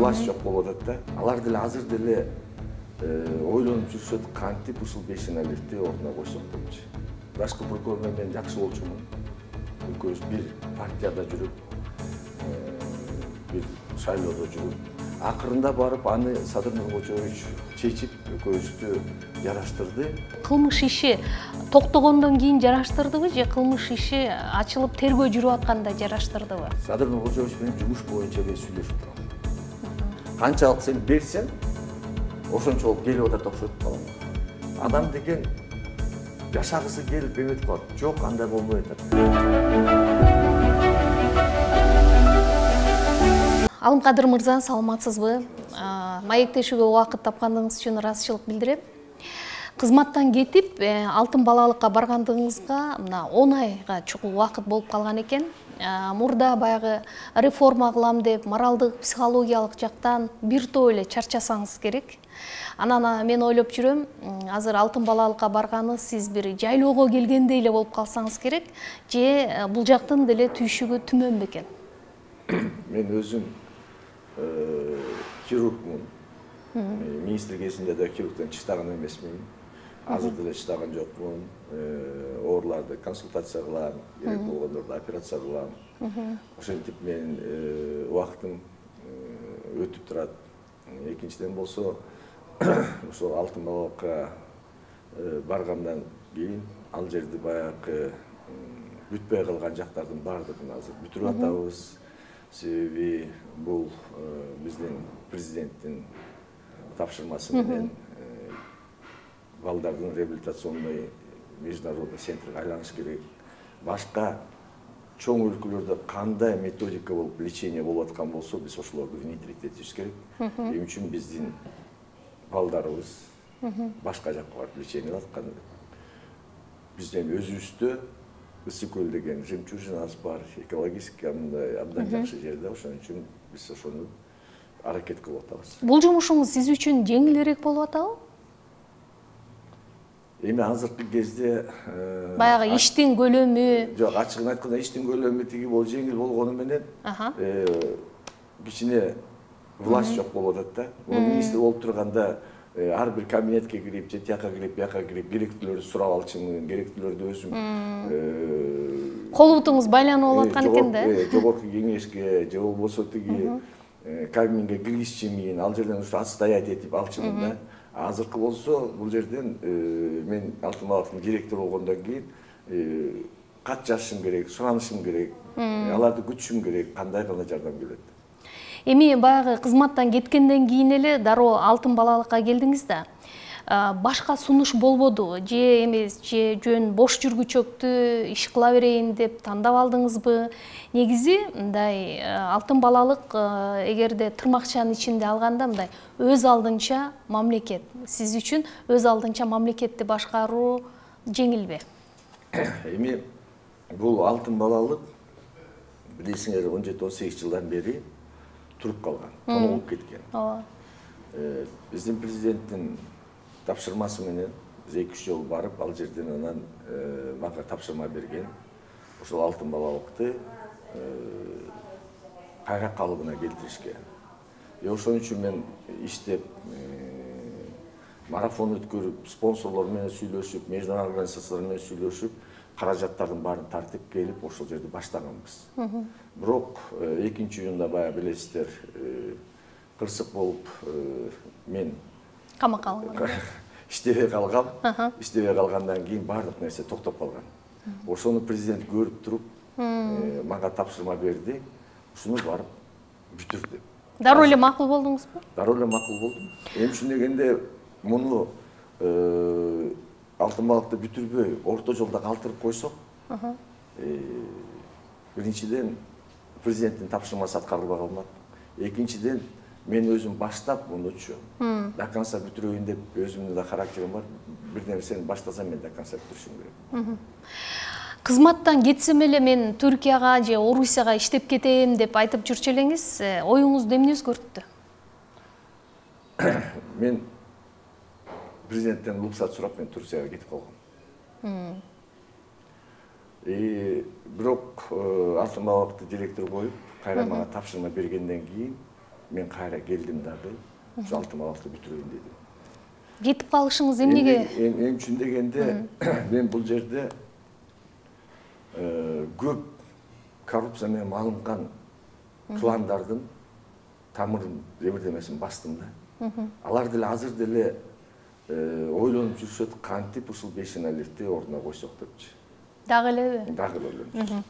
власть жок болуп атат да. Алар деле азыр деле ойлонуп жүрүшөт, кантип ушул Бейшеналиевди ордуна койсок депчи. Башкы прокурор менен жакшы болчумун. Экөөбүз бир партияда жүрүп, бир шайлоодо жүрүп, акырында барып аны Садыр Нуркожоевич чечип, экөөбүздү жараштырды. Кылмыш иши токтогондон кийин жараштырдыбы же кылмыш иши ачылып тергөө жүрүп атканда жараштырдыбы? Садыр Нуркожоевич менен жумуш боюнча мен сүйлөшүп турам. Канчалык сен берсең, ошончо болуп келип атат окшойт балам. Адам деген жашагысы келип эметип калат. Жок, андай болбой атат. Алымкадыр мырза, саламатсызбы? Маектешүүгө убакыт тапкандыгыңыз үчүн ыраазычылык билдирем. Кызматтан кетип, алтын балалыкка баргандыгыңызга 10 айга чукул убакыт болуп калган экен. Мурда баягы реформа кылам деп, моралдык, психологиялык жактан бир топ эле чарчасаңыз керек. Анан мен ойлоп жүрөм, азыр алтын балалыкка барганы сиз бир жайлоого келгендей эле болуп калсаңыз керек, же бул жактын деле түйшүгү түмөн бекен? Мен өзүм хирургмун. Министр кезинде да хирургтан чыштаган эмесмин. Азыр деле чыштаган жокмун. Ооруларды консультация кылам, керек болгондорду операция кылам. Ошентип мен убактым өтүп турат. Экинчиден болсо, ошол алтын балалыкка баргандан кийин ал жерди баягы бүтпөй калган жактардын баардыгын азыр бүтүрүп атабыз. Себеби бул биздин президенттин тапшырмасы менен балдардын реабилитационный международный центрге айланыш керек. Башка чоң өлкөлөрдө кандай методика болуп лечение болуп аткан болсо, биз ошолорду внедрить этишибиз керек. Эмне үчүн биздин балдарыбыз башка жакка барып лечение алып аткан. Бизден өзүбүздө Ысыкөл деген жемчужинабыз бар, экологически абдан жакшы жерде, ошон үчүн биз ошону аракет кылып атабыз. Бул жумушуңуз сиз үчүн жеңилирээк болуп атабы? Эми азыркы кезде баягы иштин көлөмү, жок, ачыгын айтканда иштин көлөмү тиги бул жеңил болгону менен кичине власть жок болуп атат да. Министр болуп турганда ар бир кабинетке кирип, же тияка кирип, бияка кирип, керектүүлөрдү сурап алчумун, керектүүлөрдү өзүм кол бутуңуз байланып болуп аткан экен да. Жогорку кеңешке же болбосо тиги кабинге киргизчимин, ал жерден ушу отстоять этип алчумун да. Азыркы болсо бул жерден мен алтын балалыктын директору болгондон кийин кат жазышым керек, суранышым керек, аларды күтүшүм керек, кандай жардам келет. Эми баягы кызматтан кеткенден кийин эле дароо алтын балалыкка келдиңиз да. Башка сунуш болбоду же эмес, же жөн бош жүргүчөктү иш кыла берейин деп тандап алдыңызбы? Негизи мындай алтын балалык эгерде тырмакчанын ичинде алганда мындай өз алдынча мамлекет. Сиз үчүн өз алдынча мамлекетти башкаруу жеңилби? Эми бул алтын балалык билесиңер 17-18 жылдан бери туруп калган, тоноолуп кеткен. Биздин президенттин тапшырмасы менен 2-3 жол барып, ал жерден анан мага тапшырма берген. Ошол алтын балалыкты кайра калыбына келтиришке. Ошон үчүн мен иштеп, марафон өткөрүп, спонсорлор менен сүйлөшүп, международный организациялар менен сүйлөшүп, каражаттардын баарын тартып келип, ошол жерди баштаганбыз. Бирок 2-июнда бая билесиздер, кырсык болуп мен камакка алынган. Иштебей калгам. Иштебей калгандан кийин баардык нерсе токтоп калган. Ошону президент көрүп туруп, мага тапшырма берди. Ушуну барып бүтүрдү. Дароо эле макул болдуңузбу? Дароо эле макул болдум. Эми ушун дегенде муну алтын балыкты бүтүрбөй, орто жолдо калтырып койсок, биринчиден президенттин тапшырмасы аткарылбай калмак. Экинчиден мен өзүм баштап мунучу до конца бүтүрөйүн деп өзүмдүн да характерим бар. Бир нерсени баштасам мен до конца бүтүрүшүм керек. Кызматтан кетсем эле мен Түркияга же Орусияга иштеп кетем деп айтып жүрчү элеңиз, оюңузду эмне өзгөрттү? Мен президенттен уруксат сурап мен Турцияга кетип калгам. Бирок алтын балалыкты директор коюп, кайра мага тапшырма бергенден кийин мен кайра келдим дагы ушу 6 балалыкты бүтүрөйүн дедим. Кетип калышыңыз эмнеге? Эң үчүн дегенде мен бул жерде көп коррупция менен малынган кландардын тамырын эбирдемесин бастым да. Алар деле азыр деле ойлонуп жүрүшөт, кантип ушул Бейшеналиевди ордуна койсок депчи. Дагы элеби? Дагы эле.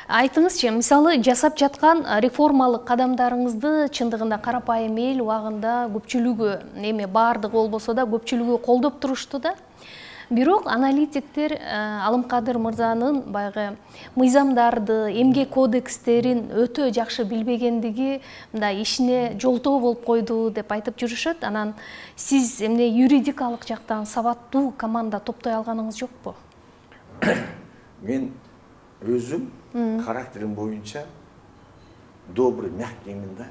Айтыңызчы, мисалы жасап жаткан реформалык кадамдарыңызды чындыгында карапайым эл убагында көпчүлүгү, эми баардыгы болбосо да көпчүлүгү колдоп турушту да. Бирок аналитиктер Алымкадыр мырзанын баягы мыйзамдарды, эмгек кодекстерин өтө жакшы билбегендиги мындай ишине жолтоо болуп койду деп айтып жүрүшөт. Анан сиз эмне юридикалык жактан сабаттуу команда топтой алганыңыз жокпу? Мен өзүм характерим боюнча добрый, мягкиймин да.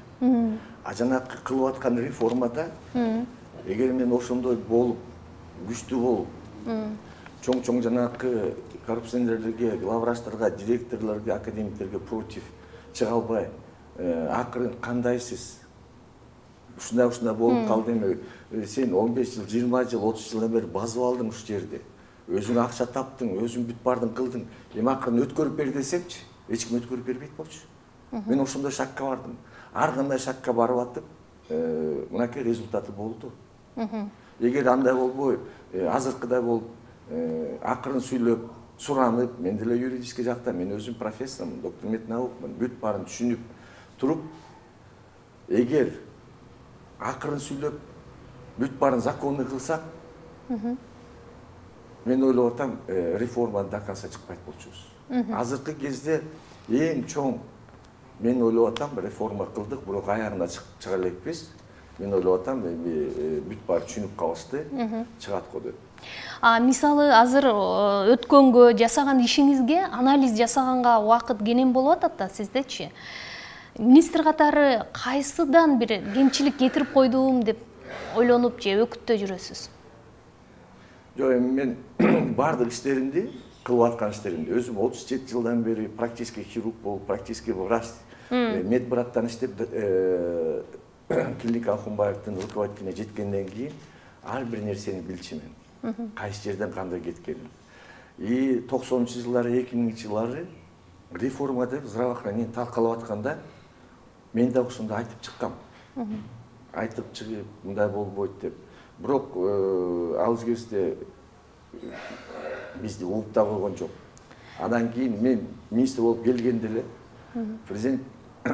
А жанакы кылып аткан реформада эгер мен ошондой болуп, күчтүү болуп, чоң жанакы коррупционерлерге, главврачтарга, директорлорго, академиктерге против чыга албай, акырын кандайсыз? Ушундай болуп калды эми. Сен 15 жыл, 20 жыл, 30 жылдан бери базып алдың ушу жерде. Өзүң акча таптың, өзүң бүт бардың кылдың. Эми акырын өткөрүп бер десемчи, эч ким өткөрүп бербейт болчу. Мен ошондой шакка бардым. Ар кандай шакка барып атып, мынакей результаты болду. Эгер андай болбой, азыркыдай болуп, акырын сүйлөп, суранып, мен деле юридический жакта, мен өзүм профессормун, доктор меднаукмун, бүт баарын түшүнүп туруп, эгер акырын сүйлөп, бүт баарын законный кылсак, мен ойлоп атам, реформаны до конца чыкпайт болчубуз. Азыркы кезде эң чоң мен ойлоп атам, реформа кылдык, бирок аягына чыга элекпиз. Мен ойлоп атам, бүт баары түшүнүп калышты, чыгат го деп. Мисалы азыр өткөнгө, жасаган ишиңизге, анализ жасаганга убакыт кенен болуп атат да, сиздечи. Министр катары кайсыдан бир кемчилик кетирип койдум деп ойлонуп же өкүттө жүрөсүз? Жок, мен бардык иштеримди, кылып аткан иштеримди өзүм 37 жылдан бери практический хирург болуп, практический врач, медбраттан иштеп, клиника Ахунбаевдин руководителине жеткенден кийин ар бир нерсени билчүмүн. Кайсы жерден кандай кеткенин. И 90-жылдары, 2000-жылдары реформа деп здравоохранение талкалап атканда мен да ошондо айтып чыккам. Айтып чыгып, мындай болбойт деп. Бирок ал кезде бизди угуп да койгон жок. Андан кийин мен министр болуп келгенде эле президент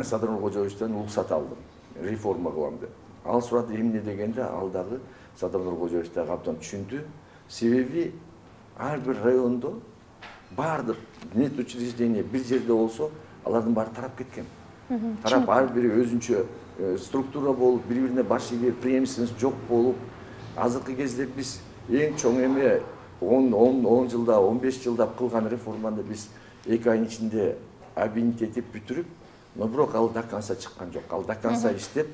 Садыр Нуркожоевичтен уруксат алдым. Реформа кылам деп. Ал сурады эмне дегенде, ал дагы Садыр Нуркожоевич дагы абдан түшүндү. Себеби ар бир райондо баардык медучреждение бир жерде болсо, алардын баары тарап кеткен. Тарап ар бири өзүнчө структура болуп, бири-бирине баш ийип, преемственность жок болуп, азыркы кезде биз эң чоң эме 10 жылда, 15 жылда кылган реформаны биз 2 айдын ичинде объединить этип бүтүрүп, но бирок ал до конца чыккан жок. Ал до конца иштеп,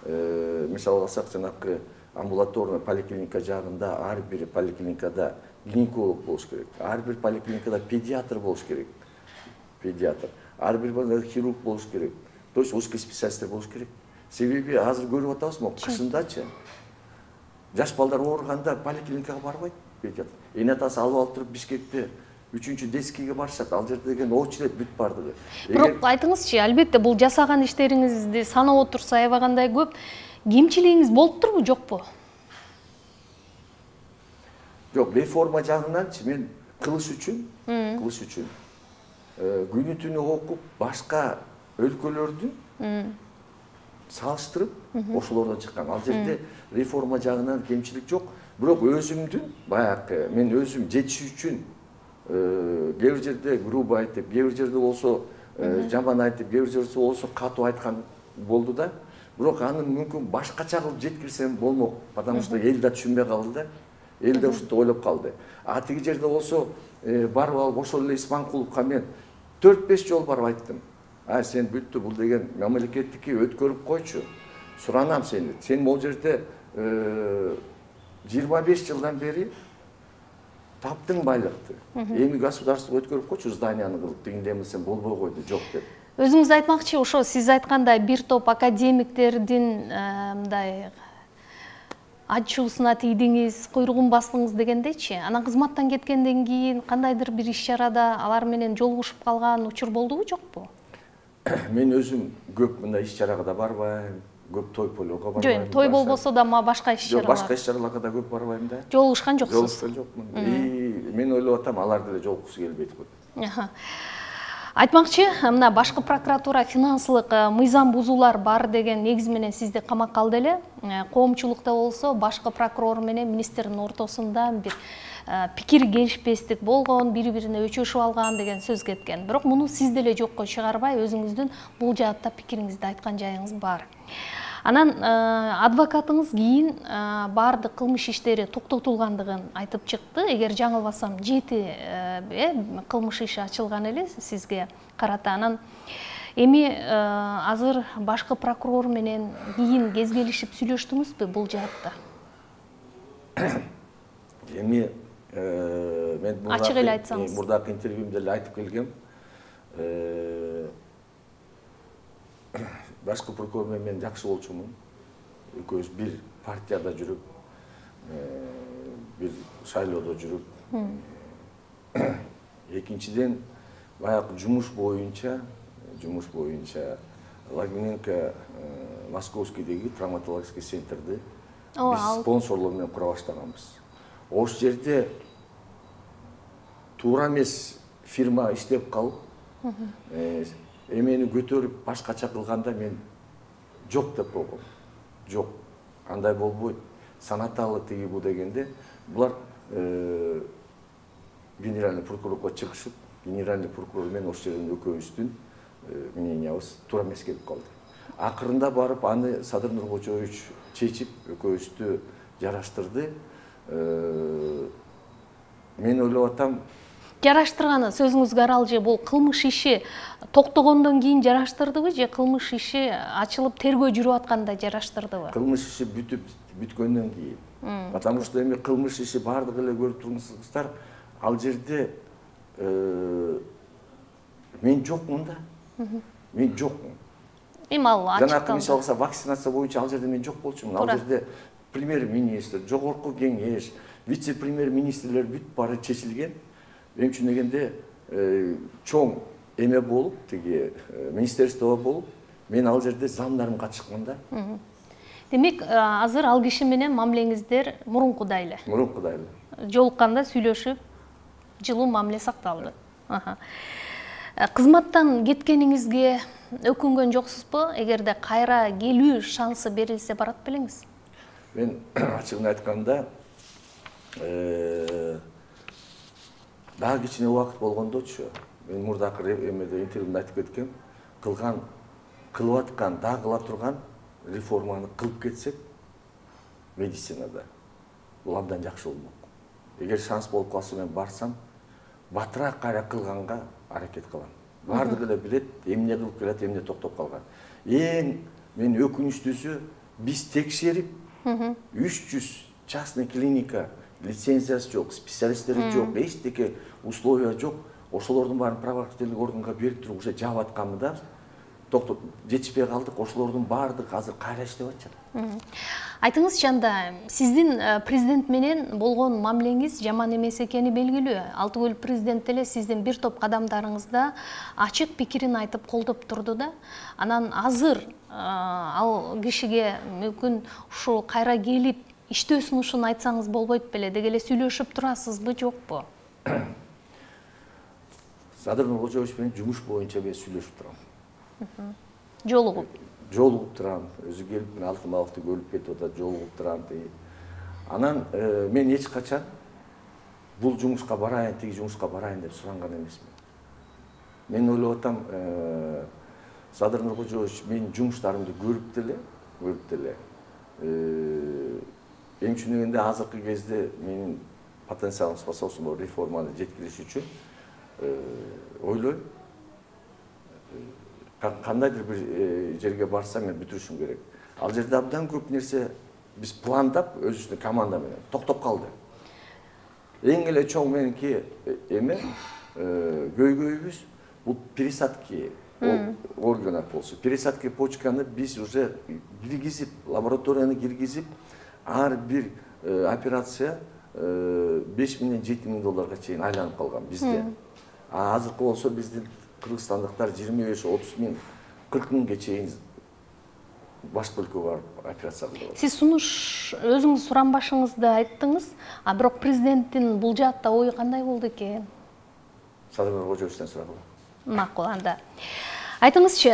мисалы алсак, жанакы амбулаторный поликлиника жагында ар бир поликлиникада гинеколог болуш керек. Ар бир поликлиникада педиатр болуш керек. Педиатр. Ар бир хирург болуш керек. То есть узкий специалисттер болуш керек. Себеби азыр көрүп атабызбы, кышындачы жаш балдар ооруганда поликлиникага барбайт педиатр. Эне атасы алып алып туруп Бишкекте 3-чү детскийге барышат. Ал жерде деген очередь бүт бардыгы. Бирок айтыңызчы, албетте бул жасаган иштериңизди санап отурса аябагандай көп, кемчилигиңиз болуптурбу, жокпу? Жок, реформа жагынанчы мен кылыш үчүн күнү түнү окуп, башка өлкөлөрдүн салыштырып, ошолордон чыккан. Ал жерде реформа жагынан кемчилик жок. Бирок өзүмдүн баягы мен өзүм жетиш үчүн кээ бир жерде грубо айтып, кээ бир жерде болсо жаман айтып, кээ бир жерде болсо катуу айткан болду да. Бирок аны мүмкүн башкача кылып жеткирсем болмок, потому что эл да түшүнбөй калды да. Эл да ушинтип ойлоп калды. А тиги жерде болсо барып алып ошол эле Исманкуловго мен 4-5 жол барып айттым. Сен бүттү, бул деген мамлекеттики өткөрүп койчу. Суранам сени. Сен бул жерде 25 жылдан бери таптың байлыкты. Эми государство өткөрүп койчу, зданияны кылып, тигиндей эмесен болбой койду, жок деп. Өзүңүз айтмакчы, ошо сиз айткандай бир топ академиктердин мындай ачуусуна тийдиңиз, куйругун бастыңыз дегендейчи. Анан кызматтан кеткенден кийин кандайдыр бир иш-чарада алар менен жолугушуп калган учур болдубу, жокпу? Мен өзүм көп мындай иш-чарага да барбайм, көп той пойлорго барбайм. Жок, той болбосо да башка иш-чаралар. Жок, башка иш-чараларга да көп барбайм да. Жолугушкан жоксуз. Жолугушкан жокмун. Мен ойлоп атам, алар деле жолуккусу келбейт го. Айтмакчы, мына башкы прокуратура финансылык мыйзам бузуулар бар деген негиз менен сизди камакка алды эле. Коомчулукта болсо башкы прокурор менен министрдин ортосунда бир пикир келишпестик болгон, бири-бирине өчөшүп алган деген сөз кеткен. Бирок муну сиз деле жокко чыгарбай, өзүңүздүн бул жаатта пикириңизди айткан жайыңыз бар. Анан адвокатыңыз кийин баардык кылмыш иштери токтотулгандыгын айтып чыкты. Эгер жаңылбасам 7 кылмыш иши ачылган эле сизге карата. Анан эми азыр башкы прокурор менен кийин кезгелишип сүйлөштүңүзбү бул жаатта? Эми мен ачык эле айтсаңыз. Мурдакы интервьюмда эле айтып келгем. Башкы прокурор менен жакшы болчумун. Экөөбүз бир партияда жүрүп, бир шайлоодо жүрүп. Экинчиден, баягы жумуш боюнча Лагуненко Московскийдеги травматологический центрди биз спонсорлор менен кура баштаганбыз. Ош жерде туура эмес фирма иштеп калып, эмени көтөрүп башкача кылганда мен жок деп койгом. Жок, андай болбойт. Санаталы тиги бу дегенде булар генеральный прокурорго чыгышып, генеральный прокурор менен ош жердин экөөбүздүн мнениябыз туура эмес келип калды. Акырында барып аны Садыр Нуркожоевич чечип, экөөбүздү жараштырды. Мен ойлоп атам, жараштырганы сөзүңүзгө аралжы, бул кылмыш иши токтогондон кийин жараштырдыбы же кылмыш иши ачылып тергөө жүрүп атканда жараштырдыбы? Кылмыш иши бүткөндөн кийин. Потому что эми кылмыш иши бардык эле көрүп турсуңуздар, ал жерде мен жокмун да. Мен жокмун. Эми ал ачыкталды. Жанагы мисалга вакцинация боюнча ал жерде мен жок болчумун. Ал жерде премьер-министр, жогорку кеңеш, вице-премьер-министрлер бүт баары чечилген. Мен түшүнгөндө чоң эме болуп, тиги министерство болуп, мен ал жерде замдарым катышкан да. Демек, азыр ал киши менен мамилеңиздер мурункудай эле. Мурункудай эле. Жолукканда сүйлөшүп, жылуу мамиле сакталды. Кызматтан кеткениңизге өкүнгөн жоксузбу? Эгерде кайра келүү шансы берилсе барат белеңиз? Мен ачыгын айтканда, дагы кичине убакыт болгондочу, мен мурдакы эмеде интервьюмда айтып кеткем, кылып аткан, дагы кыла турган реформаны кылып кетсек медицинада, бул абдан жакшы болмок. Эгер шанс болуп калса мен барсам, батыраак кайра кылганга аракет кылам. Бардыгы эле билет, эмне кылып келет, эмне токтоп калган. Эң мен өкүнүчтүүсү, биз текшерип 300 частный клиника, лицензиясы жок, специалисттери жок, эчтеке условия жок. Ошолордун баарын правоохранительдик органга берип туруп уже жаап атканмы да, токтоп жетишпей калдык. Ошолордун баардыгы азыр кайра иштеп атышат. Айтыңызчы, анда сиздин президент менен болгон мамилеңиз жаман эмес экени белгилүү. Алтыгөл президент эле сиздин бир топ кадамдарыңызда ачык пикирин айтып колдоп турду да. Анан азыр ал кишиге мүмкүн ушул кайра келип иштөө сунушун айтсаңыз болбойт беле, деги эле сүйлөшүп турасызбы, жокпу? Садыр Нуркожоевич менен жумуш боюнча мен сүйлөшүп турам. Жолугуп турам, өзү келип мен алтын балыкты көрүп кетип атат, жолугуп турам. Анан мен эч качан бул жумушка барайын, тиги жумушка барайын деп суранган эмесмин. Мен ойлоп атам, Садыр Нуркожоевич менин жумуштарымды көрүп деле, эң түшүнгөндө азыркы кезде менин потенциалым способствовал реформаны жеткириш үчүн ойлойм, кандайдыр бир жерге барсам мен бүтүрүшүм керек. Ал жерде абдан көп нерсе биз пландап, өзүбүздүн команда менен токтоп калды. Эң эле чоң меники эме көйгөйүбүз бул пересадки орган болсо. Пересадка почканы биз уже киргизип, лабораторияны киргизип, ар бир операция 5 миңден 7 миң долларга чейин айланып калган бизде. Азыркы болсо биздин кыргызстандыктар 25-30 миң, 40 миңге чейин башка өлкөгө барып операция кылып. Сиз сунуш өзүңүз сурамбашыңызды айттыңыз, а бирок президенттин бул жаатта ою кандай болду экен? Садыр Кожоевичтен сурагыла. Макул анда. Айтыңызчы,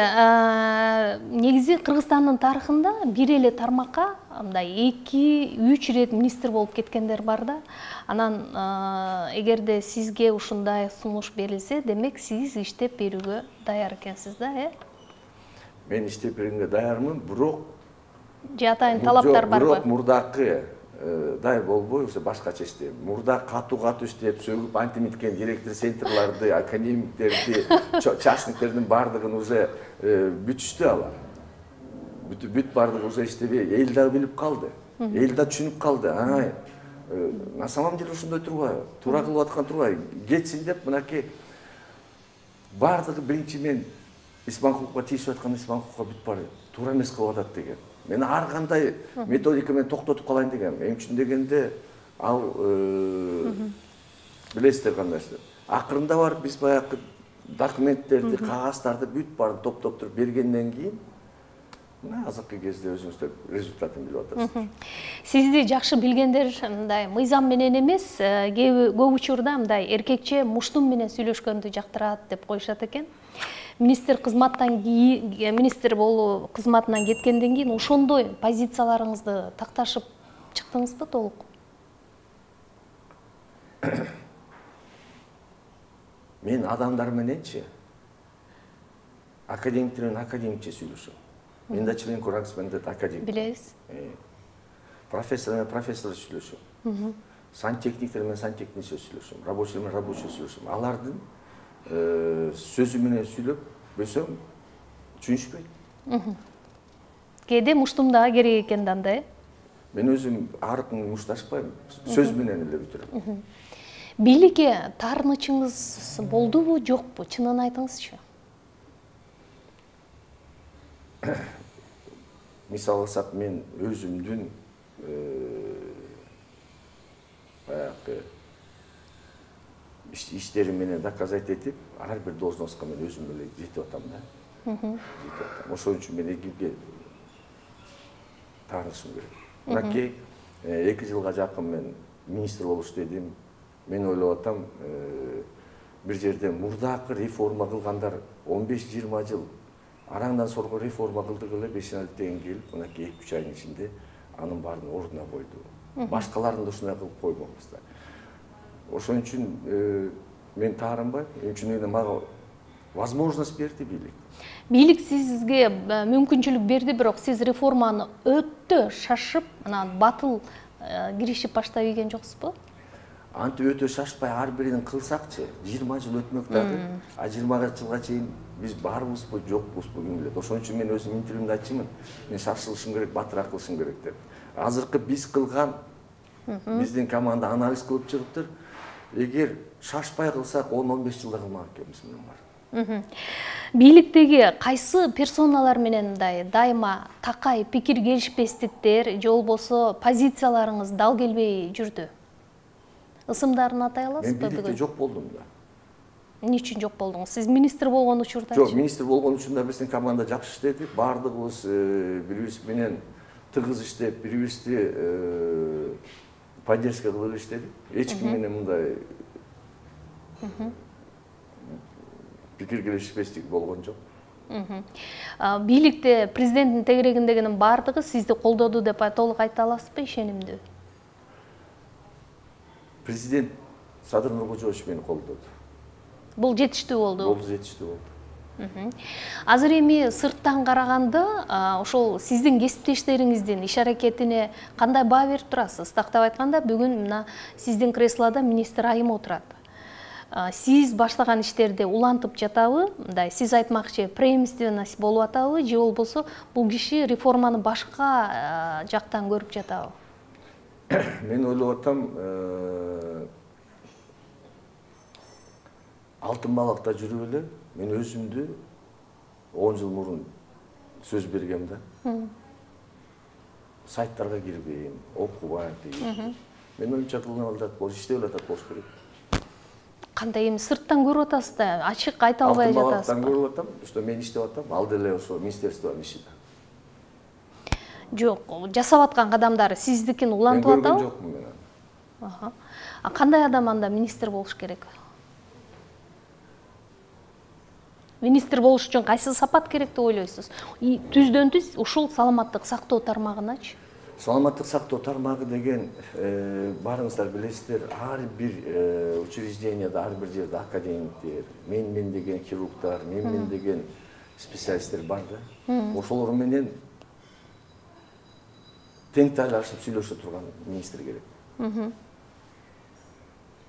негизи Кыргызстандын тарыхында бир эле тармакка мындай 2-3 рет министр болуп кеткендер бар да. Анан эгерде сизге ушундай сунуш берилсе, демек сиз иштеп берүүгө даяр экенсиз да, Мен иштеп берүүгө даярмын, бирок атайын талаптар барбы? Бирок мурдакы даяр болбой, уже башкача иштейм. Мурда катуу иштеп, сөгүп антимиткен директор центрларды, академиктерди, частниктердин бардыгын уже бүтүштү алар. Бүт бардыгы уже иштебей, эл да билип калды. Эл да түшүнүп калды. На самом деле ушундай турбайбы? Туура кылып аткан турбайбы? Кетсин деп, мынакей бардыгы биринчи мен Исманкуловго тийишип аткан Исманкуловго бүт бар. Туура эмес кылып атат деген. Мен ар кандай методика менен токтотуп калайын деген. Эми үчүн дегенде ал билесиздер кандайчы. Акырында барып биз баягы документтерди, кагаздарды бүт барын топтоп туруп бергенден кийин азыркы кезде өзүңүздөр результатын билип атасыздар. Сизди жакшы билгендер мындай мыйзам менен эмес, көп учурда мындай эркекче муштум менен сүйлөшкөндү жактырат деп коюшат экен. Министр болуу кызматынан кеткенден кийин ошондой позицияларыңызды такташып чыктыңызбы толук? Мен адамдар мененчи академиктер менен академикче сүйлөшөм. Мен да член Конгрессмендер академик. Билебиз. Профессор менен профессор сүйлөшөм. Сантехниктер менен сантехникче сүйлөшөм. Рабочий менен рабочий сүйлөшөм. Алардын сөзү менен сүйлөп бөсөм түшүнүшпөйт. Кээде муштум дагы керек экен да анда, Мен өзүм аркын мушташпайм, сөз менен эле бүтүрөм. Бийликке таарынычыңыз болдубу, жокпу? Чынын айтыңызчы. Мисал алсак, мен өзүмдүн баягы иштерим менен доказать этип, ар бир должностко мен өзүм эле жетип атам да. Ошон үчүн мен экипке таанышым керек. Мынакей 2 жылга жакын мен министр болуп иштедим. Мен ойлоп атам, бир жерде мурдакы реформа кылгандар 15-20 жыл араңдан сорго реформа кылдык эле 5-6 келип, мынакей 2-3 айдын ичинде анын баарын ордуна койду. Башкаларын да ушундай кылып койбоңуздар. Ошон үчүн мен таарынбайм, үчүн мага возможность берди бийлик. Бийлик сизге мүмкүнчүлүк берди, бирок сиз реформаны өтө шашып, анан батыл киришип баштап ийген жоксузбу? Антип өтө шашпай ар бирин кылсакчы, 20 жыл өтмөк дагы, 20 жылга чейин биз барбызбы, жокпузбу ким билет. Ошон үчүн мен өзүм интервьюмда айтчымын, мен шашылышым керек, батыраак кылышым керек деп. Азыркы биз кылган биздин команда анализ кылып чыгыптыр. Эгер шашпай кылсак 10-15 жылда кылмак экенбиз менен бар. Бийликтеги кайсы персоналар менен дайыма такай пикир келишпестиктер же болбосо позицияларыңыз дал келбей жүрдү? Ысымдарын атай аласызбы? Мен бийликте жок болдум да. Эмне үчүн жок болдуңуз? Сиз министр болгон учурда? Жок, министр болгон учурда биздин команда жакшы иштеди. Бардыгыбыз бири-бирибиз менен тыгыз иштеп, бири-бирибизди поддержка кылып иштедик. Эч ким менен мындай пикир келишпестик болгон жок. Бийликте президенттин тегерегиндегинин бардыгы сизди колдоду деп толук айта аласызбы, ишенимдүү? Президент Садыр Нуркожоевич мени колдоду. Бул жетиштүү болду. Бул жетиштүү болду. Азыр эми сырттан караганда, ошол сиздин кесиптештериңиздин иш аракетине кандай баа берип турасыз? Тактап айтканда, бүгүн мына сиздин креслода министр айым отурат. Сиз баштаган иштерди улантып жатабы? Мындай, сиз айтмакчы, преемственность болуп атабы, же болбосо бул киши реформаны башка жактан көрүп жатабы? Мен ойлоп атам, алтын балыкта жүрүп эле мен өзүмдү 10 жыл мурун сөз бергем да. Сайттарга кирбейм, окубайм деген. Мен оюнча кылган балдар болуш, иштеп атат болуш керек. Кандай эми сырттан көрүп атасыз да, ачык айта албай жатасыз. Алтын көрүп атам, что мен иштеп атам, ал деле ошо министерствонун иши да. Жок, жасап аткан кадамдары сиздикин улантып атабы? Мен көргөн жокмун мен аны. А кандай адам анда министр болуш керек? Министр болуш үчүн кайсы сапат керек деп ойлойсуз? Түздөн түз ушул саламаттык сактоо тармагыначы? Саламаттык сактоо тармагы деген барыңыздар билесиздер, ар бир учрежденияда, ар бир жерде академиктер, мен деген хирургдар, мен деген специалисттер бар да. Ошолор менен тең тайлашып сүйлөшө турган министр керек.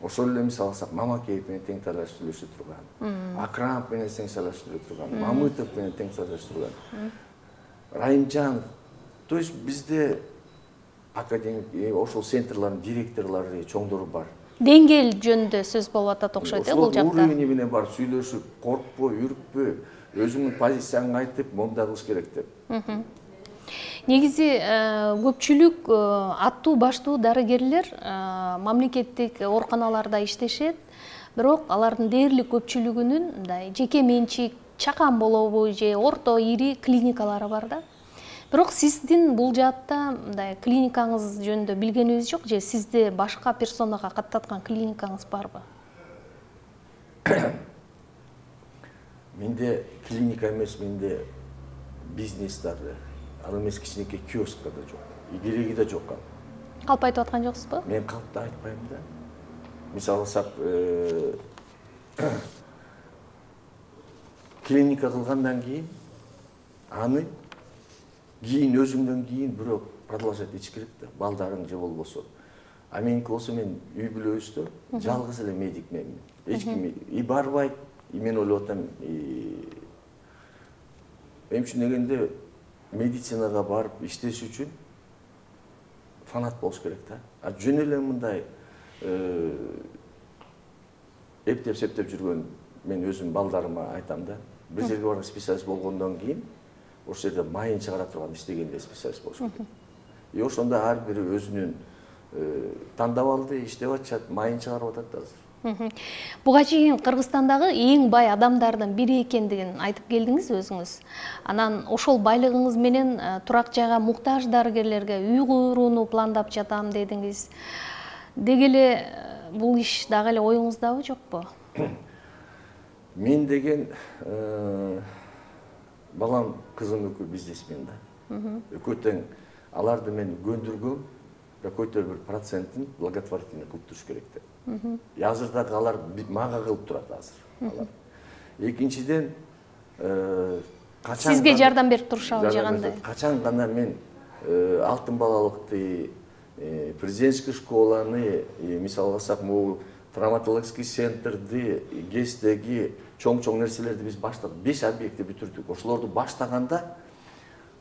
Ошол эле мисалы алсак, Мамакеев менен тең тайлашып сүйлөшө турган, Акрамов менен тең тайлашып сүйлөшө турган, Мамытов менен тең тайлашып турган, Райымжанов. То есть бизде академик, ошол центрлардын директорлору, чоңдору бар. Деңгээл жөнүндө сөз болуп атат окшойт, бул жакта. Ошол уровень менен барып сүйлөшүп, коркпой, үрүкпөй, өзүңдүн позицияңды айтып, мондай кылыш керек деп. Негизи көпчүлүк аттуу баштуу дарыгерлер мамлекеттик ооруканаларда иштешет, бирок алардын дээрлик көпчүлүгүнүн мындай жеке менчик, чакан болобу же орто, ири клиникалары бар да. Бирок сиздин бул жаатта мындай клиникаңыз жөнүндө билгенибиз жок же сизди башка персонага каттаткан клиникаңыз барбы? Менде клиника эмес, менде бизнес да, ал эмес кичинекей киоск да жок. Кереги да жок. Калп айтып аткан жоксузбу? Мен калпты айтпайм да. Мисалы алсак, клиника кылгандан кийин аны кийин өзүңдөн кийин бирок продолжать этиш керек да, балдарың же болбосо. А меники болсо мен үй бүлөбүздө жалгыз эле медик мен. Эч ким и барбайт, и мен ойлоп атам, мен үчүн дегенде медицинага барып иштеш үчүн фанат болуш керек да. А жөн эле мындай эптеп-септеп жүргөн мен өзүм балдарыма айтам да. Бир жерге барып специалист болгондон кийин ошол жерде майын чыгара турган иштегенде специалист болуш керек. И ошондо ар бири өзүнүн тандап алды, иштеп атышат, майын чыгарып атат азыр. Буга чейин Кыргызстандагы эң бай адамдардын бири экендигин айтып келдиңиз өзүңүз. Анан ошол байлыгыңыз менен турак жайга муктаж дарыгерлерге үй курууну пландап жатам дедиңиз. Деги эле бул иш дагы эле оюңуздабы, жокпу? Мен деген балам, кызым экөө бизнесмен да. Экөө тең аларды мен көндүргөм, какой-то бир процентин благотворительный кылып туруш керек деп. Азыр дагы алар мага кылып турат азыр. Экинчиден, сизге жардам берип турушабы же кандай? Качан гана мен алтын балалыкты, президентский школаны, мисалы алсак, могу травматологический центрди, ГЭСтеги чоң нерселерди биз баштадык. 5 объектти бүтүрдүк. Ошолорду баштаганда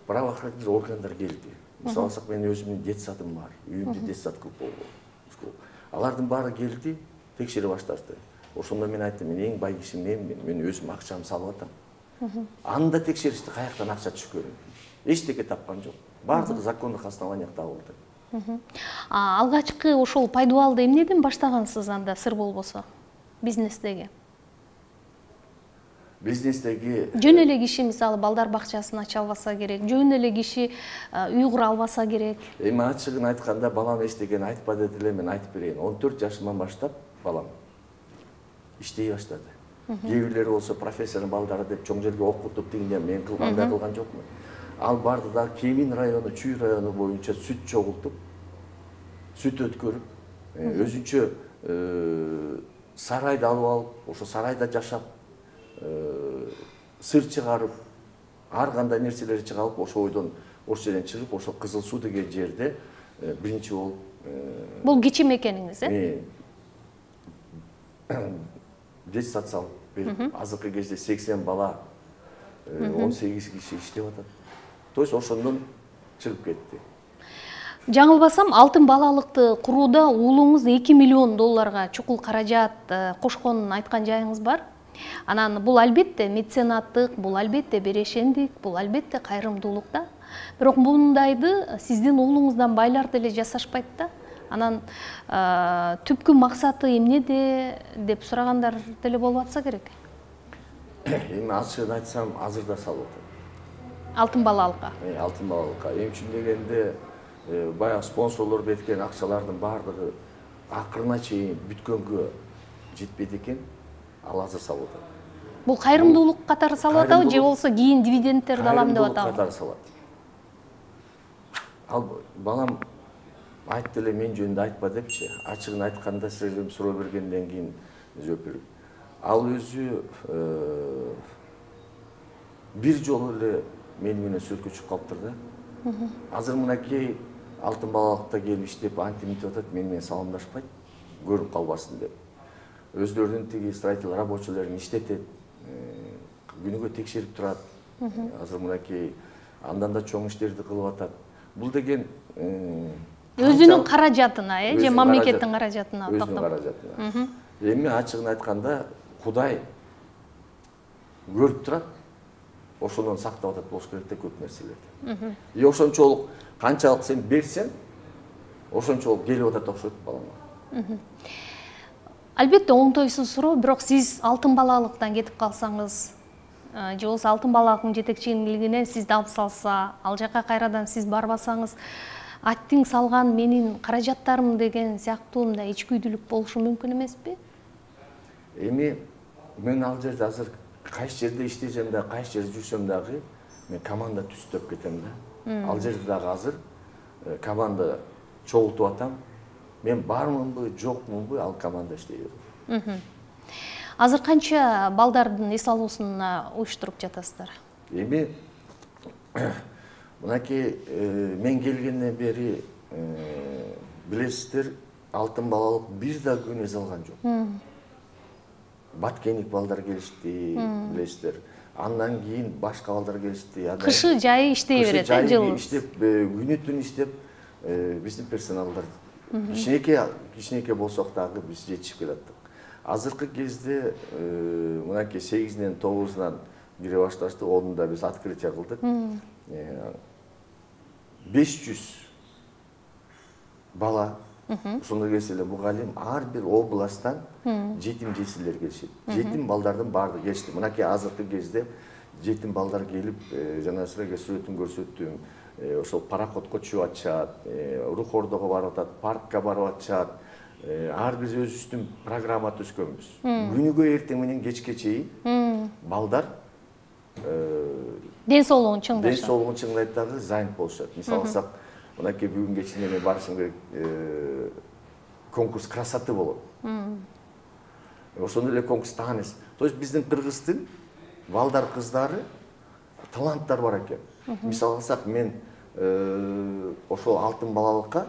правоохранительный органдар келди. Мисалы алсак, мен өзүмдүн детсадым бар, үйүмдө детсад көп болгон. Алардын баары келди, текшере башташты. Ошондо мен айттым, мен эң бай киши мен өзүм акчамды салып атам. Анда текшеришти, каяктан акча түшкөнүн. Эчтеке тапкан жок. Бардыгы закондук основанияда табылды. Алгачкы ошол пайдубалды эмнеден баштагансыз анда, сыр болбосо, бизнестеги? Бизнестеги жөн эле киши мисалы балдар бакчасын ача албаса керек, жөн эле киши үй кура албаса керек. Эми ачыгын айтканда балам эчтеген айтпа деди эле, мен айтып берейин. 14 жашымдан баштап балам иштей баштады. Кээ бирлери болсо профессордун балдары деп чоң жерге окутуп тигинден мен кылгандай кылган жокмун. Ал барды да Кемин району, Чүй району боюнча сүт чогултуп, сүт өткөрүп, өзүнчө сарайды алып алып, ошо сарайда жашап, сыр чыгарып, ар кандай нерселер чыгарып, ошо ойдон, ошол жерден чыгып, ошо Кызыл Суу деген жерде биринчи болуп. Бул кичи мекениңиз, Детсад салып берип, азыркы кезде 80 бала, 18 киши иштеп атат. То есть ошондон чыгып кетти. Жаңылбасам, алтын балалыкты курууда уулуңуз $2 миллион чукул каражат кошконун айткан жайыңыз бар. Анан бул албетте меценаттык, бул албетте берешендик, бул албетте кайрымдуулук да. Бирок мундайды сиздин уулуңуздан байлар деле жасашпайт да. Анан түпкү максаты эмнеде деп сурагандар деле болуп атса керек. Эми ачыгын айтсам, азыр да салып атат. Алтын балалыкка. Алтын балалыкка. Эми үчүн дегенде баягы спонсорлор берген акчалардын баардыгы акырына чейин бүткөнгө жетпейт экен, ал азыр салып атат. Бул кайрымдуулук катары салып атабы же болбосо кийин дивидендтерди алам деп атабы? Катары салат. Ал балам айтты эле мен жөнүндө айтпа депчи. Ачыгын айтканда силерден суроо бергенден кийин жооп берип. Ал өзү бир жолу эле мени менен сүрөткө чыгып калыптыр да. Азыр мынакей алтын балалыкта келип иштеп антимитип атат, мени менен саламдашпайт, көрүп калбасын деп. Өздөрүнүн тиги строитель рабочийлерин иштетет, күнүгө текшерип турат. Азыр мынакей андан да чоң иштерди кылып атат. Бул деген өзүнүн каражатына, же мамлекеттин каражатына өзүнүн токтоп. каражатына. Эми ачыгын айтканда Кудай көрүп турат, ошондон сактап атат болуш керек да көп нерселерди. И ошончолук канчалык сен берсең, ошончолук келип атат окшойт балаңа. Албетте оңтойсуз суроо, бирок сиз алтын балалыктан кетип калсаңыз, же болбосо алтын балалыктын жетекчилигине сизди алып салса, ал жака кайрадан сиз барбасаңыз, аттың салган менин каражаттарым деген сыяктуу мындай ичкүйдүүлүк болушу мүмкүн эмеспи? Эми мен ал жерде азыр кайсы жерде иштесем да, кайсы жерде жүрсөм дагы мен команда түзүп кетем да. Ал жерде дагы азыр команда чогултуп атам. Мен бармынбы, жокмунбу, ал команда иштей берет. Азыр канча балдардын эс алуусуна уюштуруп жатасыздар? Эми мынакей мен келгенден бери билесиздер, алтын балалык бир да күн эс алган жок. Баткеник балдар келишти, билесиздер. Андан кийин башка балдар келишти. Кышы жайы иштей берет, жылы. Иштеп, күнү түн иштеп, биздин персоналдар кичинекей болсок дагы биз жетишип келаттык. Азыркы кезде мынакей 8-нен 9-унан кире башташты, онунда биз открытие кылдык. 500 бала, ошондо келсе эле мугалим, ар бир областтан жетим жесирлер келишет. Жетим балдардын баардыгы келишти. Мынакей азыркы кезде жетим балдар келип, жана силерге сүрөтүн көрсөттүм. Ошол пароходко чыгып атышат, рух ордого барып атат, паркка барып атышат. Ар биз өзүбүздүн программа түзгөнбүз. Күнүгө эртең менен кечке чейин балдар ден соолугун чыңдашат. Ден соолугун чыңдайт дагы занят болушат. Мисалы алсак, мынакей бүгүн кечинде мен барышым керек, конкурс красоты болот. Ошондой эле конкурс таныс. То есть биздин Кыргыздын балдар, кыздары таланттар бар экен. Мисалы алсак, мен ошол алтын балалыкка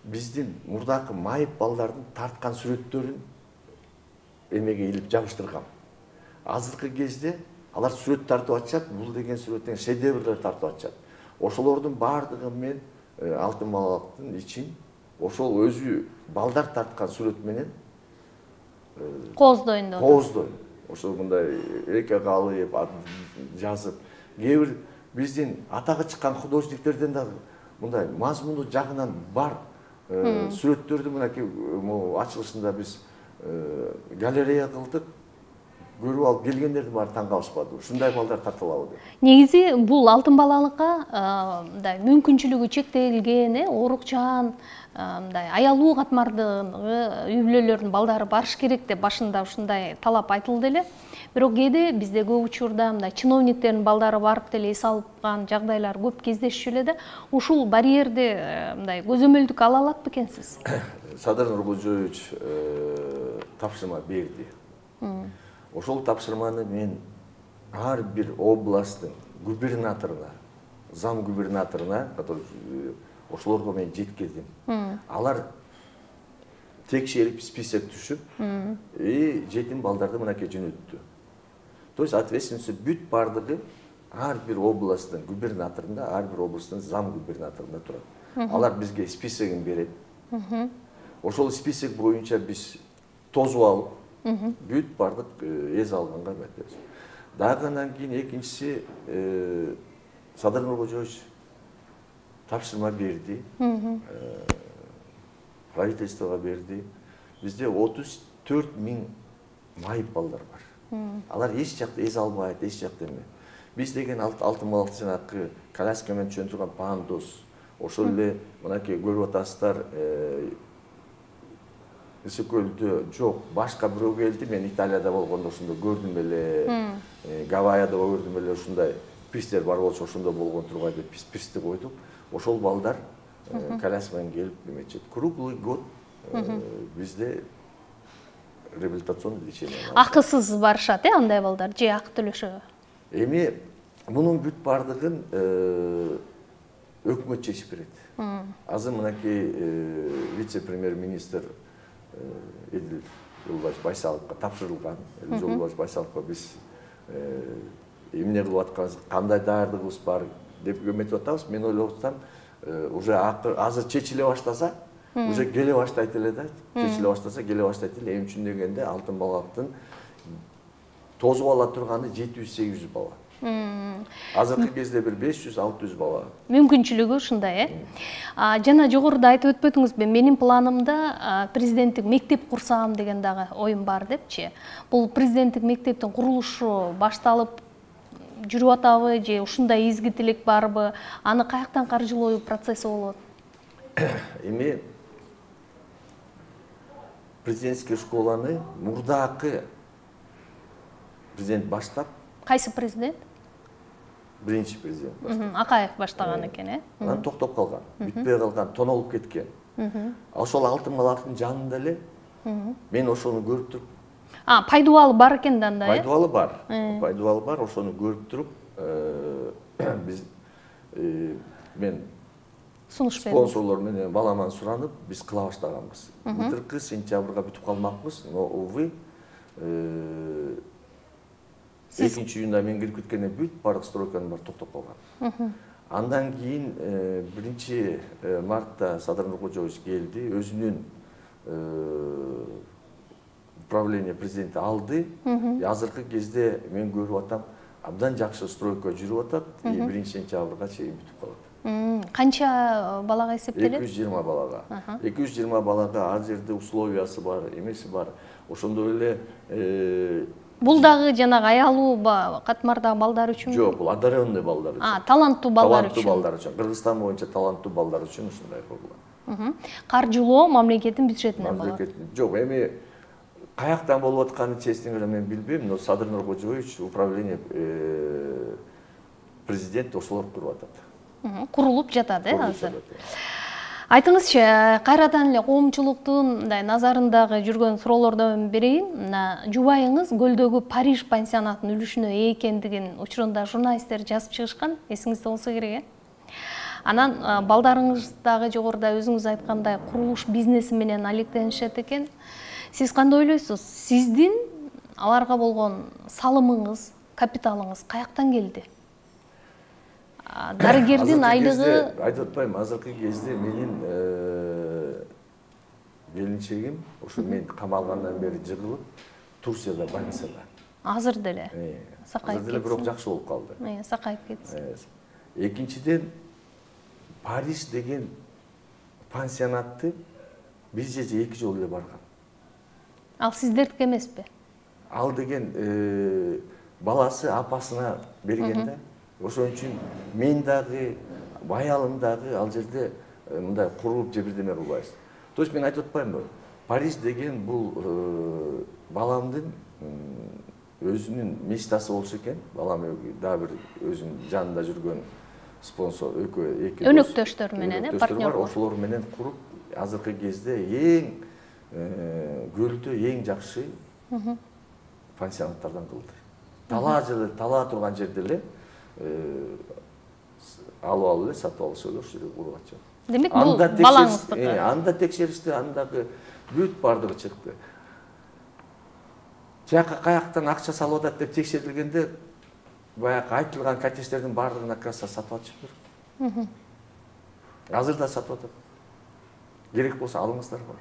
биздин мурдакы майып балдардын тарткан сүрөттөрүн эмеге илип жабыштыргам. Азыркы кезде алар сүрөт тартып атышат, бул деген сүрөттөн шедеврлер тартып атышат. Ошолордун баардыгы мен алтын балалыктын ичин ошол өзү балдар тарткан сүрөт менен кооздойм деп. Кооздойм. Ошол мындай эке калып жазып, кээ бир биздин атагы чыккан художниктерден дагы мындай мазмуну жагынан бар сүрөттөрдү мынакей ачылышында биз галерея кылдык. Көрүп алып келгендердин баары таң калышпады. Ушундай балдар тартылабы деп. Негизи бул алтын балалыкка мындай мүмкүнчүлүгү чектелген, оорукчан, мындай аялуу катмардагы үй бүлөлөрдүн балдары барыш керек деп башында ушундай талап айтылды эле. Бирок кээде бизде көп учурда мындай чиновниктердин балдары барып деле эс алган жагдайлар көп кездешчү эле да. Ушул барьерди мындай көзөмөлдүк ала алат бекенсиз? Садыр Нуркожоевич тапшырма берди. Ошол тапшырманы мен ар бир областтын губернаторуна, зам губернаторуна, ошолорго мен жеткирдим. Алар текшерип список түшүп, жетим балдарды мынакей жөнөттү. То есть ответственности бүт бардыгы ар бир областтын губернаторунда, ар бир областтын зам губернаторунда турат. Алар бизге списогун берет. Ошол список боюнча биз тозуп алып, бүт бардык эз алганга батебиз. Дагы андан кийин экинчиси Садыр Нуркожоевич тапшырма берди, правительствого берди. Бизде 34 000 майып балдар бар. Алар эч жакта эз албайт, эч жакта эме. Биз деген алтын балыкты жанакы коляска менен чөнө турган пандус, ошол эле мынакей көрүп атасыздар, Ысыкөлдө жок, башка бирөө келди, мен Италияда болгондо ошондо көрдүм эле, Гавайяда көрдүм эле, ушундай пирстер бар болчу, ошондо болгон тургай деп биз пирсти койдук. Ошол балдар коляска менен келип эметет. Круглый год бизде реабилитационный лечение. Акысыз барышат, андай балдар, же акы төлөшөбү? Эми мунун бүт бардыгын өкмөт чечип берет. Азыр мынакей вице-премьер-министр Эдил Жолбаев Байсаловго тапшырылган. Эдил Жолбаев Байсаловго биз эмне кылып атканыбыз, кандай даярдыгыбыз бар деп өмөтүп атабыз. Мен ойлоп атам, уже азыр чечиле баштаса, уже келе баштайт эле да. Чечиле баштаса, келе баштайт эле. Эмне үчүн дегенде, алтын балыктын тозуп ала турганы 700-800 бала. Азыркы кезде бир 500-600 бала. Мүмкүнчүлүгү ушундай, Жана жогоруда айтып өтпөдүңүзбү, менин планымда президенттик мектеп курсам деген дагы оюм бар депчи. Бул президенттик мектептин курулушу башталып жүрүп атабы, же ушундай изги тилек барбы? Аны каяктан каржылоо процесси болот? Эми президентский школаны мурдакы президент баштап. Кайсы президент? Биринчи президент баштап. Акаев баштаган экен, Анан токтоп калган, бүтпөй калган, тонолуп кеткен. Ошол алтын балыктын жанында эле мен ошону көрүп туруп. Пайдубалы бар экен да анда, Пайдубалы бар. Пайдубалы бар, ошону көрүп туруп, биз мен сунуш бердим. Спонсорлор менен баламан суранып, биз кыла баштаганбыз. Былтыркы сентябрга бүтүп калмакпыз, но увы, 2-июнда мен кирип кеткенде бүт бардык стройканын баары токтоп калган. Андан кийин 1 мартта Садыр Нуркожоевич келди, өзүнүн управление президенти алды. Азыркы кезде мен көрүп атам, абдан жакшы стройка жүрүп атат, 1 сентябрга чейин бүтүп калат. Канча балага эсептелет? 220 балага. 220 балага ар жерде условиясы бар, эмеси бар. Ошондой эле Бул дагы жанагы аялуу катмардагы балдар үчүн? Жок, бул одаренный балдар үчүн. Таланттуу балдар үчүн. Таланттуу балдар үчүн. Кыргызстан боюнча таланттуу балдар үчүн ушундай курулган. Каржылоо мамлекеттин бюджетинен болот. Жок, эми каяктан болуп атканын честен эле мен билбейм, но Садыр Нуркожоевич управление президент ошолор куруп атат. Курулуп жатат, азыр. Айтыңызчы, кайрадан эле коомчулуктун назарындагы жүргөн суроолордон берейин. Жубайыңыз Көлдөгү Париж пансионатынын үлүшүнө ээ экендигин учурунда журналисттер жазып чыгышкан, эсиңизде болсо керек. Анан балдарыңыз дагы жогоруда өзүңүз айткандай курулуш бизнеси менен алектенишет экен. Сиз кандай ойлойсуз? Сиздин аларга болгон салымыңыз, капиталыңыз каяктан келди? Дарыгердин айлыгы... Айтып атпайм, азыркы кезде менин келинчегим, ошо мен камалгандан бери жыгылып, Турцияда больницада. Азыр деле? Сакайып кетсин. Азыр деле бирок жакшы болуп калды. Сакайып кетсин. Экинчиден, Париж деген пансионатты бир же 2 жолу эле барган. Ал сиздердики эмеспи? Ал деген баласы апасына берген да. Ошон үчүн мен дагы, аялым дагы ал жерде мындай курулуп же бирдеме кылбайбыз. То есть мен айтып атпаймынбы? Париж деген бул баламдын өзүнүн мечтасы болчу экен. Балам дагы бир өзүнүн жанында жүргөн спонсор, эки өнөктөштөр менен, партнер бар. Ошолор менен куруп, азыркы кезде эң Көлдө эң жакшы пансионаттардан кылды. Тала турган жерде эле алып эле сатып алышып эле ошол жерге куруп атышат. Демек бул балаңыздыкы. Анда текшеришти, андагы бүт бардыгы чыкты. Жака каяктан акча салып атат деп текшерилгенде, баягы айтылган коттедждердин бардыгына краса сатып атышыптыр. Азыр да сатып атат. Керек болсо алыңыздар бар.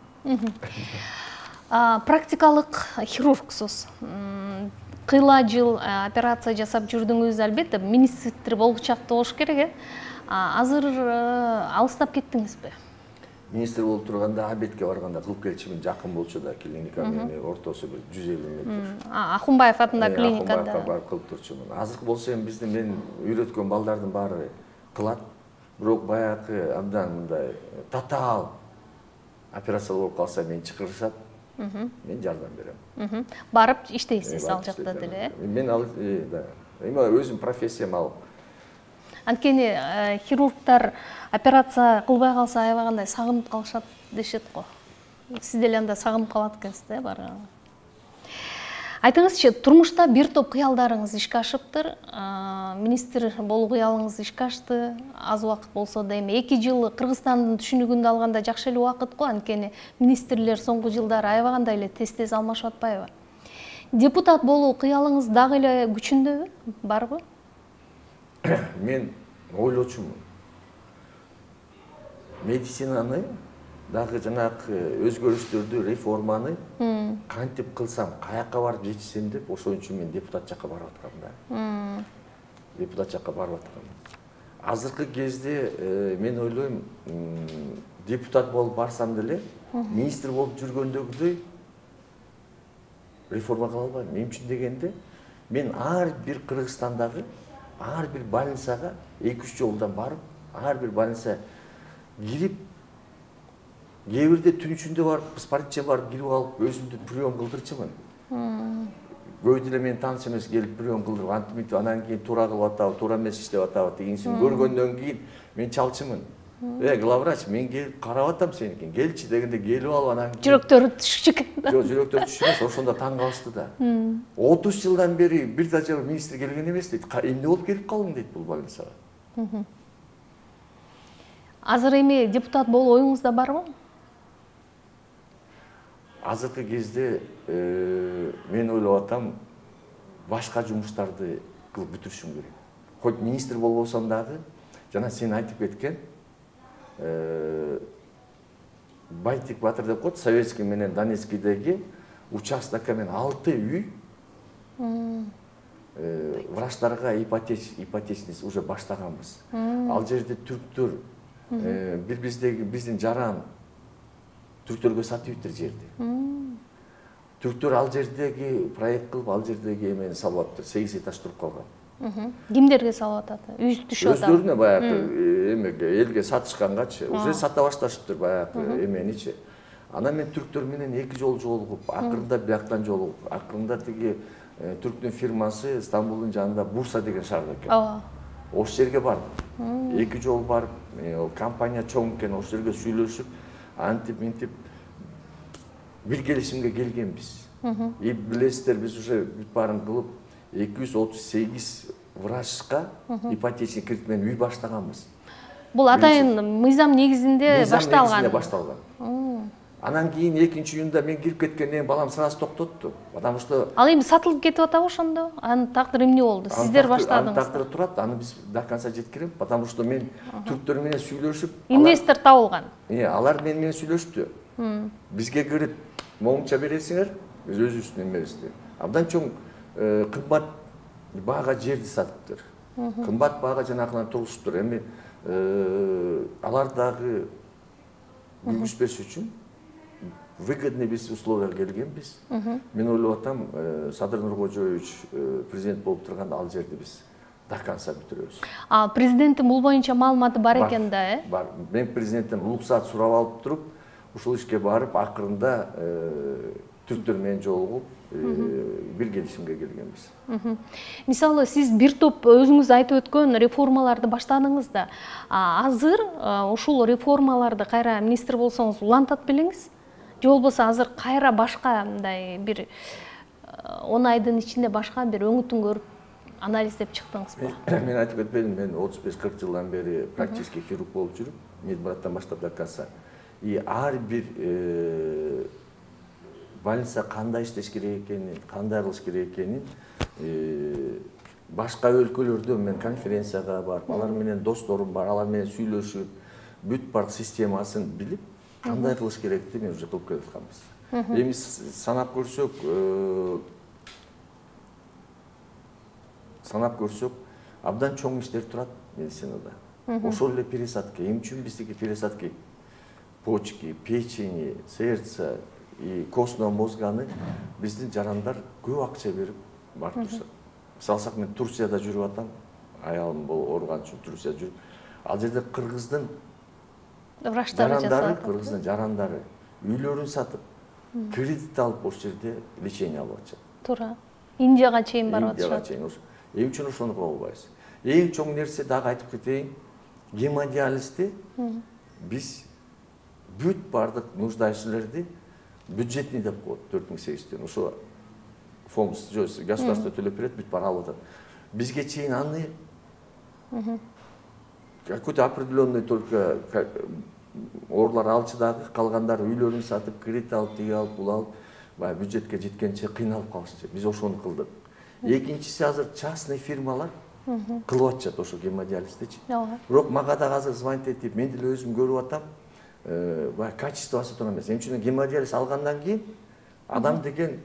Практикалык хирургсуз. Кыйла жыл операция жасап жүрдүңүз, албетте министр болгучакты болуш керек. Азыр алыстап кеттиңизби? Министр болуп турганда Абетке барганда кылып келчүмүн, жакын болчу да, клиника менен ортосу бир 150 метр. Акунбаев атындагы клиникада. Акунбаевка барып кылып турчумун. Азыркы болсо эми биздин мен үйрөткөн балдардын баары кылат. Бирок баягы абдан мындай татаал операция болуп калса мени чакырышат. Мен жардам берем. Барып иштейсиз ал жакта деле. Мен ал да. Эми өзүм профессиям ал. Анткени хирургдар операция кылбай калса аябагандай сагынып калышат дешет го. Сиз деле анда сагынып калат экенсиз да барган. Айтыңызчы, турмушта бир топ кыялдарыңыз ишке ашыптыр. Министр болуу кыялыңыз ишке ашты. Аз убакыт болсо да эми 2 жыл Кыргызстандын түшүнүгүндө алганда жакшы эле убакыт го. Анткени министрлер соңку жылдары аябагандай эле тез алмашып атпайбы? Депутат болуу кыялыңыз дагы эле күчүндөбү? Барбы? Мен ойлочумун. Медицинаны дагы жанагы өзгөрүштөрдү, реформаны кантип кылсам, каяка барып жетишсем деп, ошон үчүн мен депутат жакка барып аткам да. Депутат жакка барып аткам. Азыркы кезде мен ойлойм, депутат болуп барсам деле, министр болуп жүргөндөгүдөй реформа кыла албайм. Мен үчүн дегенде, мен ар бир Кыргызстандагы ар бир больницага 2-3 жолдан барып, ар бир больница кирип, кээ бирде түн ичинде барып, спортче барып кирип алып, өзүмдү прием кылдырчумун. Көбү деле мен тааныш эмес келип прием кылдырып, антимитип, анан кийин туура кылып атабы, туура эмес иштеп атабы дегенсин көргөндөн кийин мен чалчымын. Главврач, мен келип карап атам сеникин, келчи дегенде келип алып анан Жүрөктөрү түшчү экен да. Жок, жүрөктөрү түшчү эмес, ошондо таң калышты да. 30 жылдан бери бир да жолу министр келген эмес дейт. Эмне болуп келип калдың дейт бул больницага. Азыр эми депутат болуу оюңузда барбы? Азыркы кезде мен ойлоп атам, башка жумуштарды кылып бүтүрүшүм керек. Хоть министр болбосом дагы, жана сен айтып кеткен, Байтик Батыр деп коет, Советский менен Донецкийдеги участокка мен 6 үй врачтарга ипотечность уже баштаганбыз. Ал жерде түрктөр биздин жаран түрктөргө сатып иттир жерди. Түрктөр ал жердеги проект кылып, ал жердеги эмени салып аттыр, 8 этаж туруп калган. Кимдерге салып атат? Үй түшүп атат. Өздөрүнө баягы элге сатышкангачы, уже сата башташыптыр баягы эменичи. Анан мен түрктөр менен 2 жолу жолугуп, акырында бияктан жолугуп, акырында тиги түрктүн фирмасы Стамбулдун жанында Бурса деген шаарда экен. Ошол жерге бардым. 2 жолу барып, компания чоң экен, ошол жерге сүйлөшүп, антип бир келишимге келгенбиз. Билесиздер, биз уже бүт баарын кылып 238 врачка ипотечный кредит менен үй баштаганбыз. Бул атайын мыйзам негизинде башталган. Анан кийин 2-июнда мен кирип кеткенден балам сразу токтотту. Потому что ал эми сатылып кетип атабы ошондо? Анын тагдыры эмне болду? Сиздер баштадыңыз. Анын тагдыры турат, аны биз до конца жеткирем, потому что мен түрктөр менен сүйлөшүп, инвестор табылган. Алар менен сүйлөштү. Бизге кредит моңча бересиңер, биз өзүбүздүн эмебизди. Абдан чоң кымбат баага жерди сатыптыр. Кымбат баага жанагынан тургузуптур. Эми алар дагы күчпеш үчүн выгодный биз условия келгенбиз. Мен ойлоп атам, Садыр Нуркожоевич президент болуп турганда ал жерди биз до конца бүтүрөбүз. Президенттин бул боюнча маалыматы бар экен да, э? Бар. Мен президенттен уруксат сурап алып туруп, ушул ишке барып, акырында түрктөр менен жолугуп, бир келишимге келгенбиз. Мисалы, сиз бир топ өзүңүз айтып өткөн реформаларды баштадыңыз да. Азыр ушул реформаларды кайра министр болсоңуз улантат белеңиз? Же болбосо азыр кайра башка мындай бир 10 айдын ичинде башка бир өңүтүн көрүп анализдеп чыктыңызбы? Мен айтып кетпедим, мен 35-40 жылдан бери практически хирург болуп жүрүп, медбраттан баштап до конца. И ар бир больница кандай иштеш керек экенин, кандай кылыш керек экенин башка өлкөлөрдө мен конференцияга барып, алар менен досторум бар, алар менен сүйлөшүп, бүт бар системасын билип, кандай кылыш керекти мен уже кылып келатканбыз. Эми санап көрсөк, абдан чоң иштер турат медицинада. Ошол эле пересадка, эми үчүн биздики пересадка почки, печени, сердце и костного мозганы биздин жарандар көп акча берип барып турса. Мисалы алсак, мен Турцияда жүрүп атам, аялым бул ооруган үчүн Турцияда жүрүп. Ал жерде кыргыздын жарандары, кыргыздын жарандары үйлөрүн сатып, кредит алып ошол жерде лечение алып атышат. Туура. Индияга чейин барып атышат. Эми үчүн ошону кыла албайбыз. Эң чоң нерсе дагы айтып кетейин, гемодиализди биз бүт бардык нуждающийлерди бюджетный деп коет 4008-тен. Ошо фонд государство төлөп берет, бүт бара алып атат. Бизге чейин аны какой-то определенный только оорулар алчы дагы, калгандары үйлөрүн сатып, кредит алып, тиги алып, бул алып, баягы бюджетке жеткенче кыйналып калышчу. Биз ошону кылдык. Экинчиси азыр частный фирмалар кылып атышат ошо гемодиализдичи. Бирок мага да азыр звонить этип, мен деле өзүм көрүп атам, баягы качествосы туура эмес. Эмне үчүн гемодиализ алгандан кийин адам деген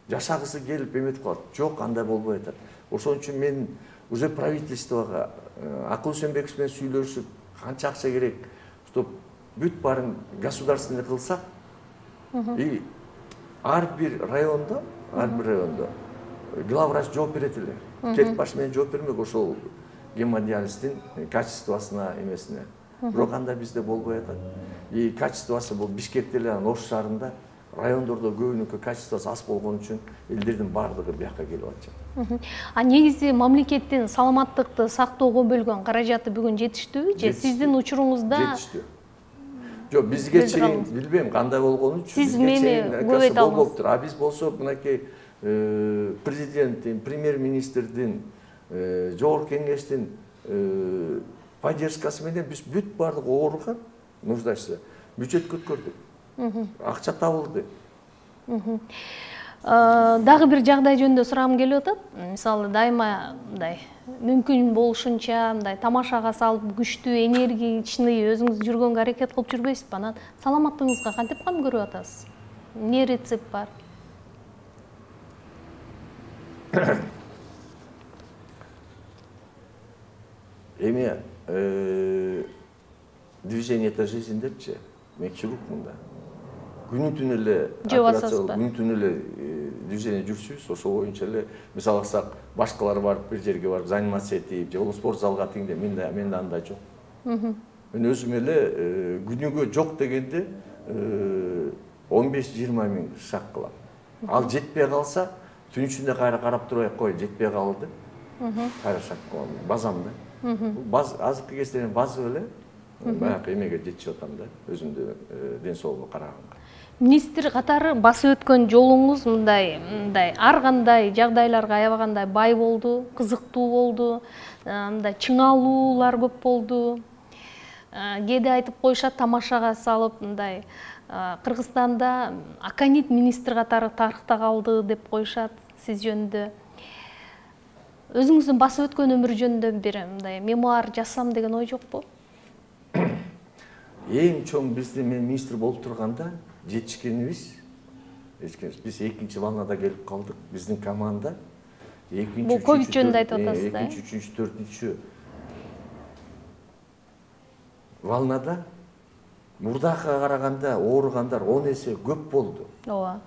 жашагысы келип эметип калат. Жок, андай болбой атат. Ошон үчүн мен уже правительствого Акыл Үсенбекович менен сүйлөшүп, канча акча керек, чтоб бүт баарын государственный кылсак, и ар бир райондо главврач жооп берет эле. Келип баш менен жооп бермек ошол гемодиализдин качествосуна эмесине. Бирок анда бизде болбой атат. И качествосы бул Бишкекте эле, Ош шаарында, райондордо көбүнүкү качествосы аз болгон үчүн элдердин баардыгы бияка келип атышат. А негизи мамлекеттин саламаттыкты сактоого бөлгөн каражаты бүгүн жетиштүүбү же сиздин учуруңузда? Жетиштүү. Жок, бизге чейин билбейм кандай болгонун. Сиз мени көп айта аласыз. А биз болсок, мынакей президенттин, премьер-министрдин, жогорку кеңештин поддержкасы менен биз бүт баардык ооруган нуждашса бюджет көткөрдүк. Акча табылды. Дагы бир жагдай жөнүндө сурагым келип атат. Мисалы, дайыма мындай мүмкүн болушунча мындай тамашага салып, күчтүү, энергичный өзүңүз жүргөнгө аракет кылып жүрбөйсүзбү? Анан саламаттыгыңызга кантип кам көрүп атасыз? Эмне рецепт бар? Эми движение это жизнь депчи, мен хирург мында. Күнү түнү эле операция, күнү түнү эле движение жүрсүбүз, ошол боюнча эле мисалы алсак, башкалар барып бир жерге барып заниматься этип, же спорт залга тиңде, менде андай жок. Мен өзүм эле күнүгө жок дегенде 15-20 миң шаг кылам. Ал жетпей калса, түн ичинде кайра карап турбай кой, жетпей калды. Кайра шаг кылам, базамды. Азыркы кезде базып эле баягы эмеге жетишип атам да, өзүмдүн ден соолугума караганга. Министр катары басып өткөн жолуңуз мындай ар кандай жагдайларга аябагандай бай болду, кызыктуу болду, мындай чыңалуулар көп болду. Кээде айтып коюшат, тамашага салып, мындай Кыргызстанда аконит министр катары тарыхта калды деп коюшат сиз жөнүндө. Өзүңүздүн басып өткөн өмүр жөнүндө бир мындай мемуар жазсам деген ой жокпу? Эң чоң биздин мен министр болуп турганда жетишкенибиз, биз экинчи волнада келип калдык. Биздин команда бул ковид жөнүндө айтып атасыз да? Экинчи, үчүнчү, төртүнчү волнада мурдакыга караганда ооругандар 10 эсе көп болду. Ооба.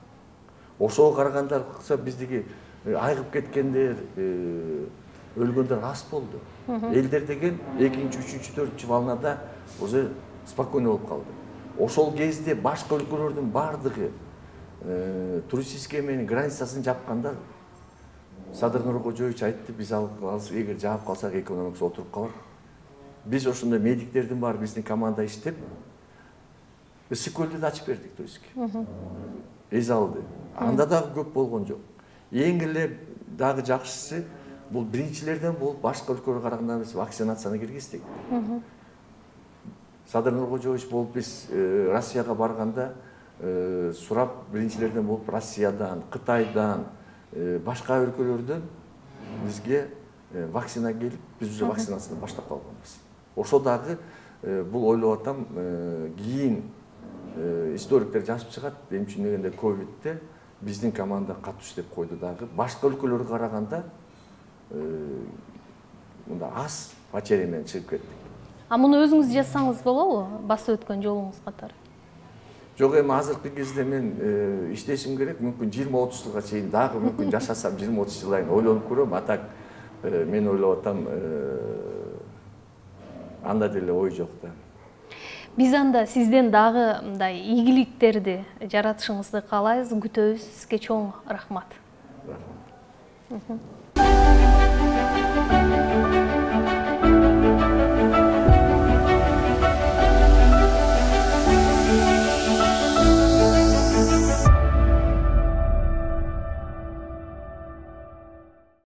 Ошого караганда биздики айгып кеткендер, өлгөндөр аз болду. Элдер деген экинчи, үчүнчү, төртүнчү волнада уже спокойно болуп калды. Ошол кезде башка өлкөлөрдүн бардыгы туристический менен границасын жапканда Садыр Нуркожоевич айтты, биз эгер жаап калсак экономикасы отуруп калат. Биз ошондой медиктердин баары биздин команда иштеп, ысык көлдү да ачып бердик туристке. Эзалды. Анда дагы көп болгон жок. Эң эле дагы жакшысы бул биринчилерден болуп башка өлкөлөргө караганда биз вакцинацияны киргиздик. Садыр Нуркожоевич болуп биз Россияга барганда сурап биринчилерден болуп Россиядан, Кытайдан, башка өлкөлөрдөн бизге вакцина келип, биз уже вакцинацияны баштап калганбыз. Ошо дагы бул ойлоп атам, кийин историктер жазып чыгат. Эмне үчүн дегенде ковидте биздин команда катуу иштеп койду дагы. Башка өлкөлөргө караганда мында аз потеря менен чыгып кеттик. А муну өзүңүз жазсаңыз болобу? Басып өткөн жолуңуз катары. Жок, эми азыркы кезде мен иштешим керек. Мүмкүн 20-30 жылга чейин дагы мүмкүн жашасам 20-30 жыл айын ойлонуп көрөм. А так мен ойлоп атам, анда деле ой жок да. Биз анда сизден дагы мындай ийгиликтерди жаратышыңызды каалайбыз, күтөбүз. Сизге чоң рахмат. Рахмат.